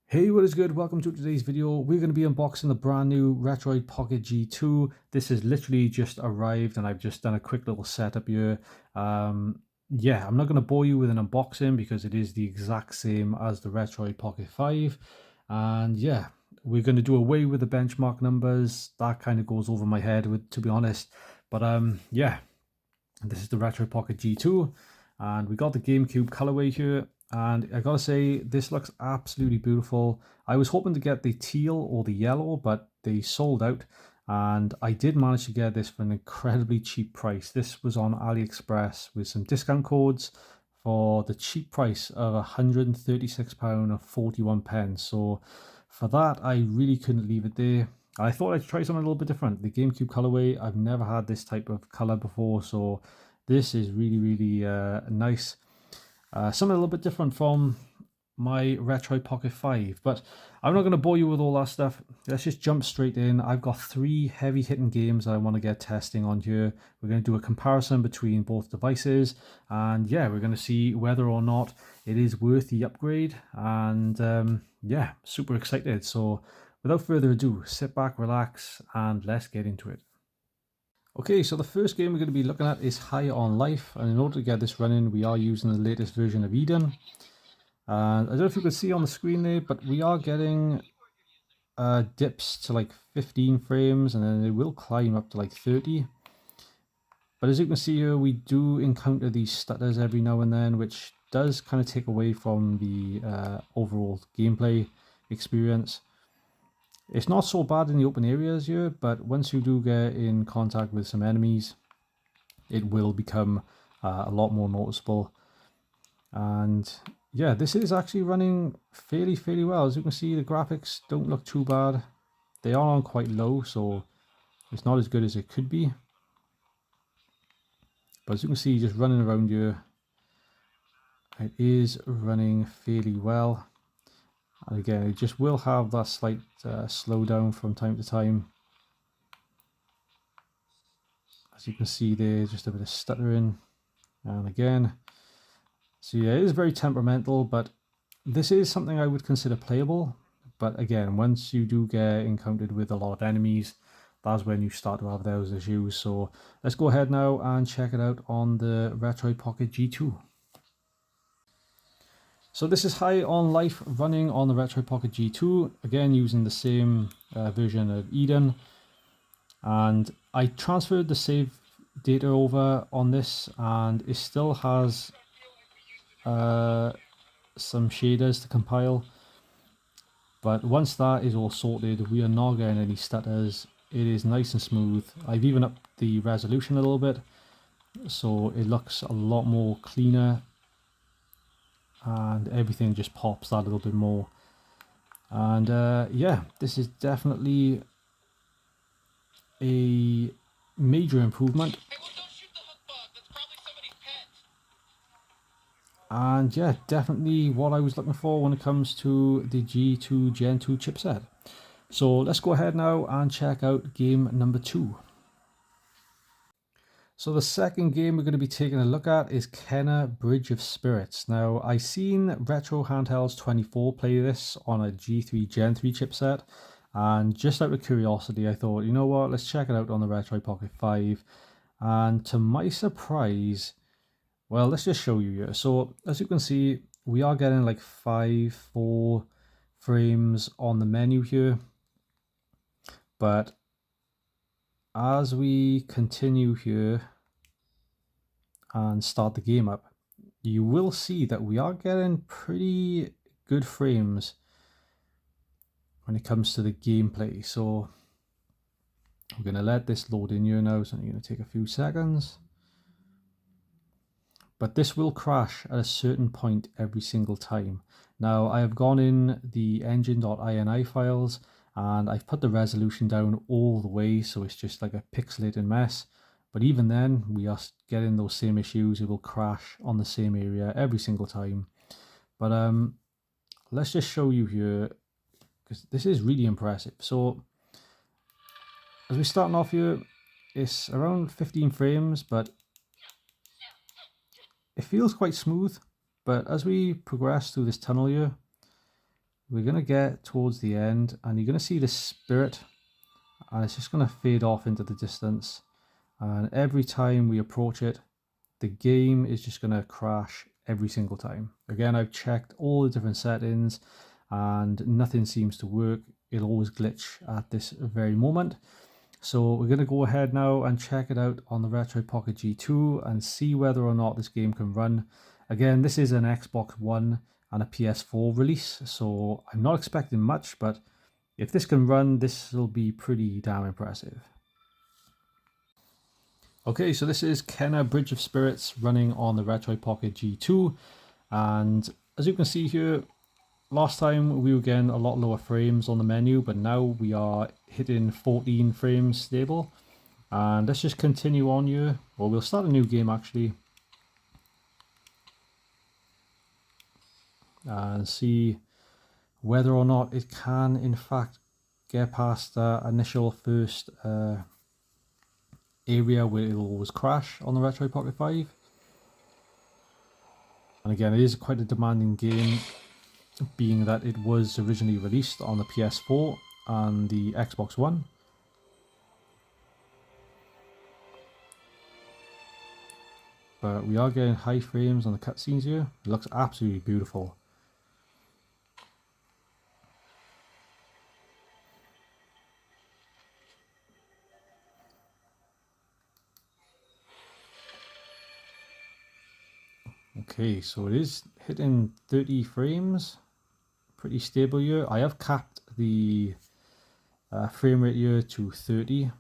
Hey, what is good? Welcome to today's video. We're going to be unboxing the brand new Retroid Pocket G2. This has literally just arrived and I've just done a quick little setup here. Yeah, I'm not going to bore you with an unboxing because it is the exact same as the Retroid Pocket 5. And yeah, we're going to do away with the benchmark numbers. That kind of goes over my head, to be honest. But yeah, this is the Retroid Pocket G2 and we got the GameCube colorway here. And I gotta say, this looks absolutely beautiful. I was hoping to get the teal or the yellow, but they sold out. And I did manage to get this for an incredibly cheap price. This was on AliExpress with some discount codes for the cheap price of £136.41. So for that, I really couldn't leave it there. I thought I'd try something a little bit different. The GameCube colorway, I've never had this type of color before, so this is really nice. Something a little bit different from my Retroid Pocket 5, but I'm not going to bore you with all that stuff. Let's just jump straight in. I've got 3 heavy hitting games I want to get testing on here. We're going to do a comparison between both devices, and yeah, we're going to see whether or not it is worth the upgrade. And yeah, super excited. So without further ado, sit back, relax, and let's get into it. Okay, so the first game we're going to be looking at is High on Life, and in order to get this running, we are using the latest version of Eden. And I don't know if you can see on the screen there, but we are getting dips to like 15 frames, and then it will climb up to like 30. But as you can see here, we do encounter these stutters every now and then, which does kind of take away from the overall gameplay experience. It's not so bad in the open areas here, but once you do get in contact with some enemies, it will become a lot more noticeable. And yeah, this is actually running fairly well. As you can see, the graphics don't look too bad. They are on quite low, so it's not as good as it could be. But as you can see, just running around here, it is running fairly well. And again, it just will have that slight slowdown from time to time. As you can see there, just a bit of stuttering. And again, so yeah, it is very temperamental, but this is something I would consider playable. But again, once you do get encountered with a lot of enemies, that's when you start to have those issues. So let's go ahead now and check it out on the Retroid Pocket G2. So this is High on Life running on the Retroid Pocket G2, again using the same version of Eden. And I transferred the save data over on this, and it still has some shaders to compile. But once that is all sorted, we are not getting any stutters. It is nice and smooth. I've even upped the resolution a little bit, so it looks a lot more cleaner and everything just pops that little bit more. And yeah, this is definitely a major improvement. And yeah, definitely what I was looking for when it comes to the G2 Gen 2 chipset. So let's go ahead now and check out game number 2. So the second game we're going to be taking a look at is Kenna Bridge of Spirits. Now, I seen Retro Handhelds 24 play this on a G3 Gen 3 chipset, and just out of curiosity I thought, you know what, let's check it out on the Retroid Pocket 5. And to my surprise, well, let's just show you here. So as you can see, we are getting like 4 frames on the menu here, but as we continue here and start the game up, you will see that we are getting pretty good frames when it comes to the gameplay. So we're going to let this load in here now, so it's going to take a few seconds. But this will crash at a certain point every single time. Now, I have gone in the engine.ini files and I've put the resolution down all the way, so it's just like a pixelated mess. But even then, we are getting those same issues. It will crash on the same area every single time. But let's just show you here, because this is really impressive. So as we're starting off here, it's around 15 frames, but it feels quite smooth. But as we progress through this tunnel here, we're going to get towards the end, and you're going to see the spirit, and it's just going to fade off into the distance. And every time we approach it, the game is just going to crash every single time. Again, I've checked all the different settings and nothing seems to work. It'll always glitch at this very moment. So we're going to go ahead now and check it out on the Retroid Pocket G2 and see whether or not this game can run. Again, this is an Xbox One and a PS4 release, so I'm not expecting much, but if this can run, this will be pretty damn impressive. Okay, so this is Kenna Bridge of Spirits running on the Retroid Pocket G2, and as you can see here, last time we were getting a lot lower frames on the menu, but now we are hitting 14 frames stable. And let's just continue on here, or we'll start a new game actually, and see whether or not it can in fact get past the initial first area where it'll always crash on the Retroid Pocket 5. And again, it is quite a demanding game, being that it was originally released on the PS4 and the Xbox One. But we are getting high frames on the cutscenes here. It looks absolutely beautiful. Okay, so it is hitting 30 frames. Pretty stable here. I have capped the frame rate here to 30.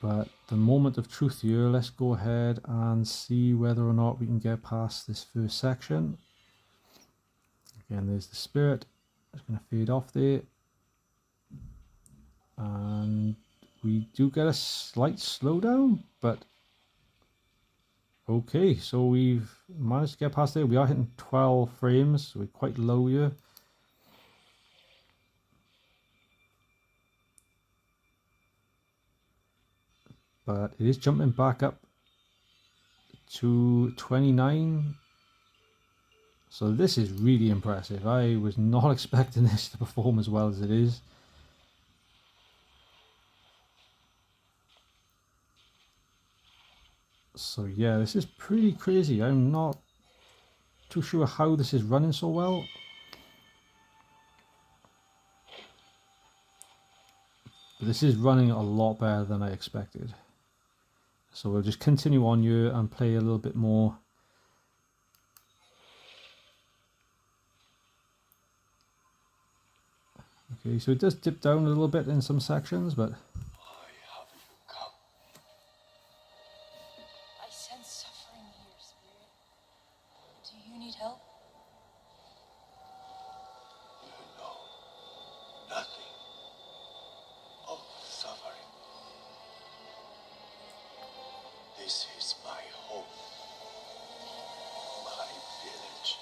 But the moment of truth here, let's go ahead and see whether or not we can get past this first section. Again, there's the spirit. It's going to fade off there. And we do get a slight slowdown, but okay, so we've managed to get past there. We are hitting 12 frames, so we're quite low here. But it is jumping back up to 29. So this is really impressive. I was not expecting this to perform as well as it is. So yeah, this is pretty crazy. I'm not too sure how this is running so well. But this is running a lot better than I expected. So we'll just continue on here and play a little bit more. Okay, so it does dip down a little bit in some sections, but This is my home, my village.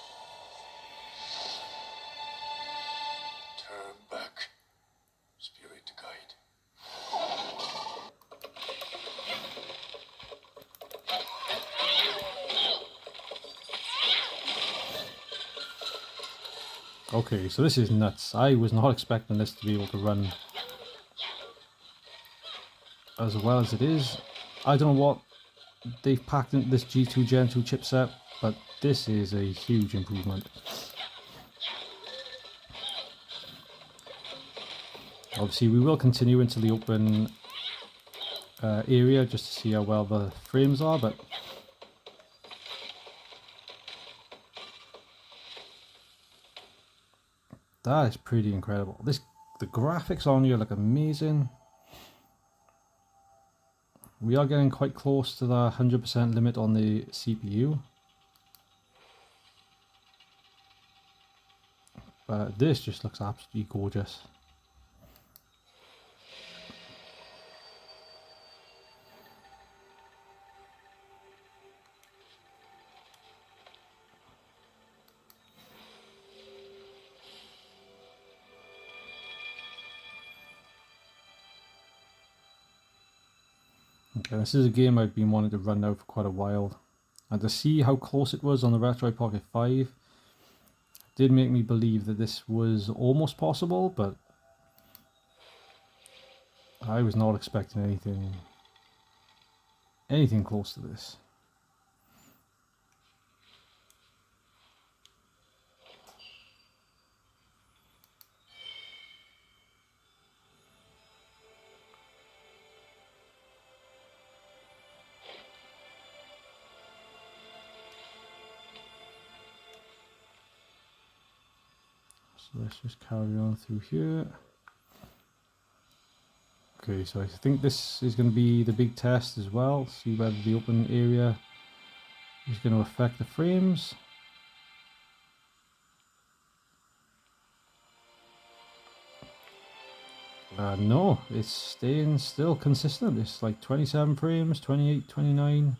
Turn back, spirit guide. okay, so this is nuts. I was not expecting this to be able to run as well as it is. I don't know what they've packed into this G2 Gen 2 chipset, but this is a huge improvement. Obviously we will continue into the open area just to see how well the frames are, but that is pretty incredible. The graphics on here look amazing. We are getting quite close to the 100% limit on the CPU. But this just looks absolutely gorgeous. Okay, this is a game I've been wanting to run now for quite a while. And to see how close it was on the Retroid Pocket 5, did make me believe that this was almost possible, but I was not expecting anything close to this. So let's just carry on through here. Okay, so I think this is going to be the big test as well. See whether the open area is going to affect the frames. No, it's staying still consistent. It's like 27 frames, 28, 29.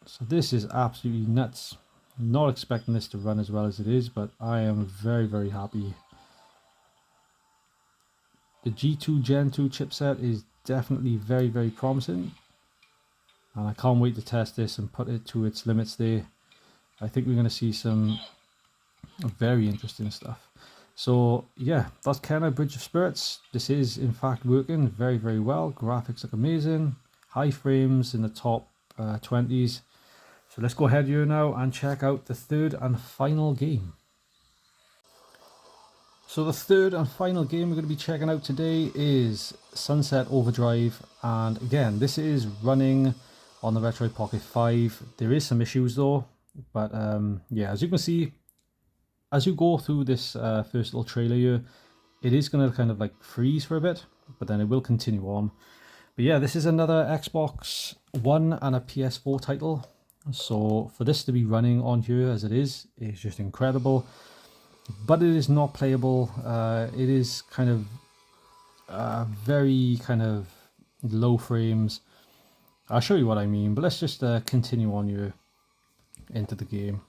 So this is absolutely nuts. Not expecting this to run as well as it is, but I am very, very happy. The G2 Gen 2 chipset is definitely very, very promising. And I can't wait to test this and put it to its limits there. I think we're going to see some very interesting stuff. So yeah, that's Kenner Bridge of Spirits. This is in fact working very, very well. Graphics look amazing. High frames in the top 20s. So let's go ahead here now and check out the third and final game. So the third and final game we're going to be checking out today is Sunset Overdrive, and again this is running on the Retroid Pocket 5. There is some issues though, but yeah, as you can see, as you go through this first little trailer here, it is going to kind of like freeze for a bit, but then it will continue on. But yeah, this is another Xbox One and a PS4 title, so for this to be running on here as it is just incredible. But it is not playable. It is kind of very kind of low frames. I'll show you what I mean, but let's just continue on here into the game.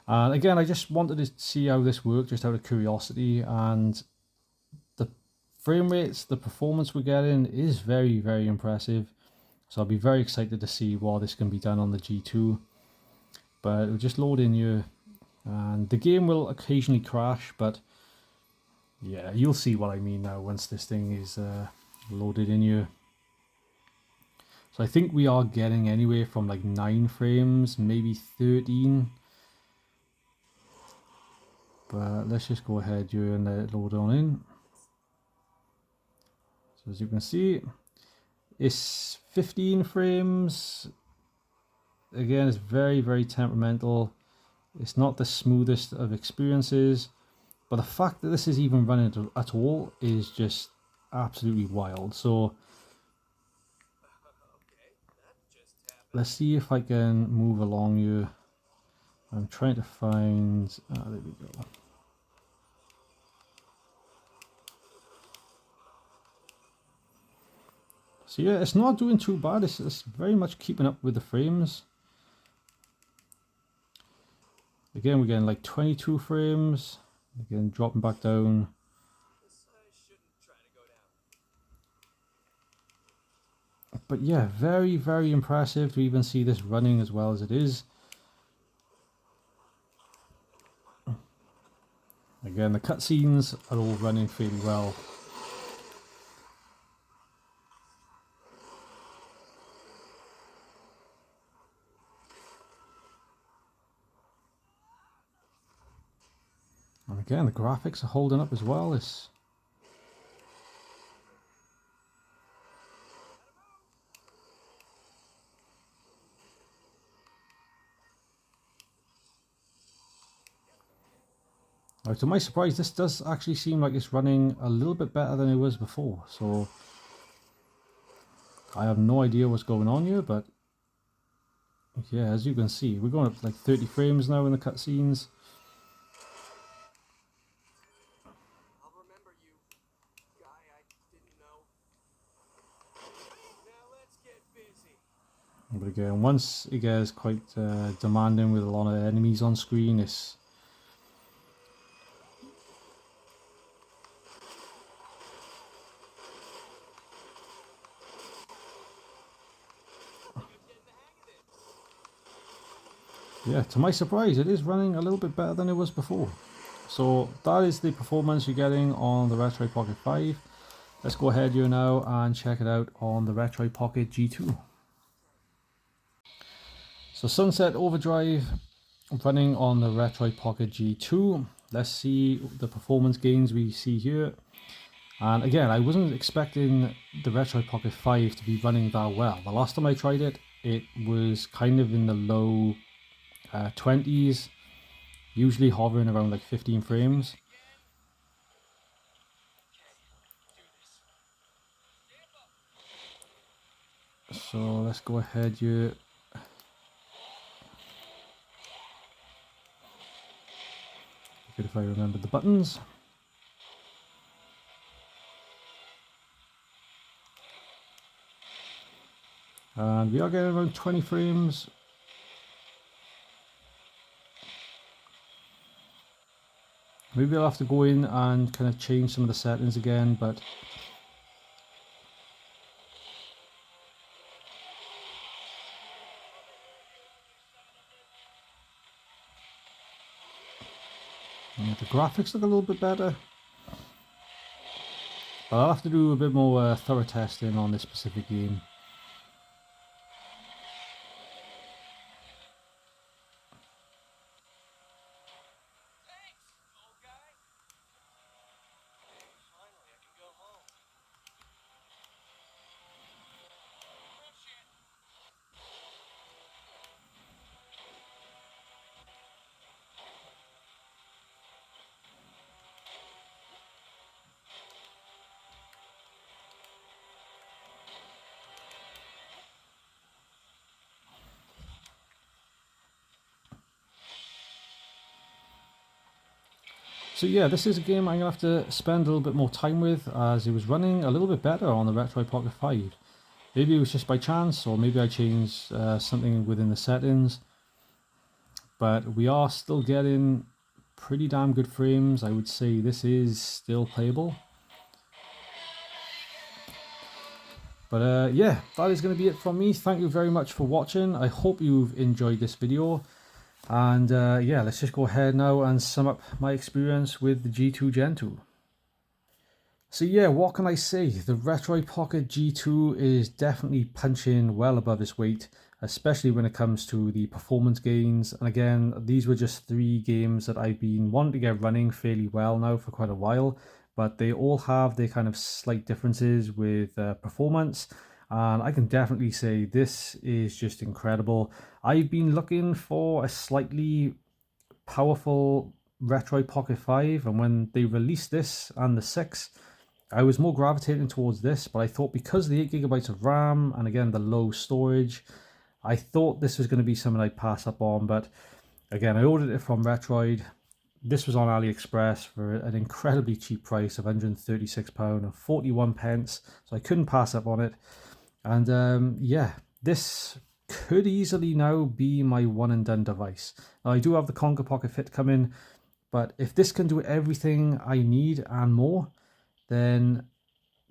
And again, I just wanted to see how this worked just out of curiosity, and the frame rates, the performance we're getting is very, very impressive. So I'll be very excited to see what this can be done on the G2. But it'll just load in here, and the game will occasionally crash, but yeah, you'll see what I mean now once this thing is loaded in here. So I think we are getting anywhere from like 9 frames, maybe 13. But let's just go ahead here and let it load on in. So as you can see, it's 15 frames. Again, it's very, very temperamental. It's not the smoothest of experiences. But the fact that this is even running at all is just absolutely wild. So let's see if I can move along here. I'm trying to find... there we go. So yeah, it's not doing too bad. It's very much keeping up with the frames. Again, we're getting like 22 frames. Again, dropping back down. But yeah, very, very impressive to even see this running as well as it is. Again, the cutscenes are all running fairly well. And again, the graphics are holding up as well. To my surprise, this does actually seem like it's running a little bit better than it was before. So I have no idea what's going on here, but yeah, as you can see, we're going up to like 30 frames now in the cutscenes. I'll remember you, guy I didn't know. Now let's get busy. But again, once it gets quite demanding with a lot of enemies on screen, it's... yeah, to my surprise, it is running a little bit better than it was before. So that is the performance you're getting on the Retroid Pocket 5. Let's go ahead here now and check it out on the Retroid Pocket G2. So Sunset Overdrive running on the Retroid Pocket G2. Let's see the performance gains we see here. And again, I wasn't expecting the Retroid Pocket 5 to be running that well. The last time I tried it, it was kind of in the low 20s, usually hovering around like 15 frames. So let's go ahead here. Good if I remember the buttons. And we are getting around 20 frames. Maybe I'll have to go in and kind of change some of the settings again, but yeah, the graphics look a little bit better. But I'll have to do a bit more thorough testing on this specific game. Finally, I can go home. So yeah, this is a game I'm going to have to spend a little bit more time with, as it was running a little bit better on the Retroid Pocket 5. Maybe it was just by chance, or maybe I changed something within the settings. But we are still getting pretty damn good frames. I would say this is still playable. But yeah, that is going to be it from me. Thank you very much for watching. I hope you've enjoyed this video. And yeah, let's just go ahead now and sum up my experience with the G2 Gen 2. So yeah, what can I say? The Retroid Pocket G2 is definitely punching well above its weight, especially when it comes to the performance gains. And again, these were just 3 games that I've been wanting to get running fairly well now for quite a while, but they all have their kind of slight differences with performance. And I can definitely say this is just incredible. I've been looking for a slightly powerful Retroid Pocket 5, and when they released this and the 6, I was more gravitating towards this, but I thought because of the 8GB of RAM and again the low storage, I thought this was going to be something I'd pass up on. But again, I ordered it from Retroid. This was on AliExpress for an incredibly cheap price of £136 and 41 pence, so I couldn't pass up on it. And yeah, this could easily now be my one and done device. Now I do have the Conker Pocket Fit coming, but if this can do everything I need and more, then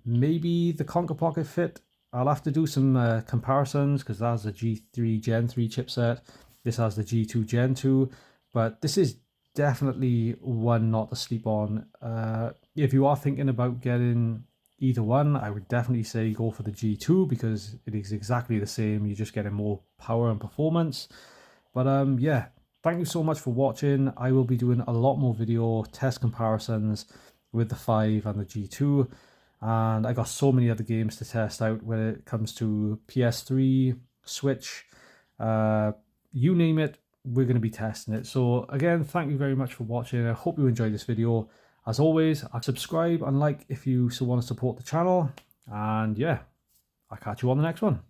maybe the Conker Pocket Fit, I'll have to do some comparisons, because that's the G3 Gen 3 chipset. This has the G2 Gen 2, but this is definitely one not to sleep on. If you are thinking about getting either one, I would definitely say go for the G2, because it is exactly the same. You're just getting more power and performance. But yeah, thank you so much for watching. I will be doing a lot more video test comparisons with the 5 and the G2, and I got so many other games to test out when it comes to PS3, Switch, you name it, we're going to be testing it. So again, thank you very much for watching. I hope you enjoyed this video. As always, subscribe and like if you still want to support the channel, and yeah, I'll catch you on the next one.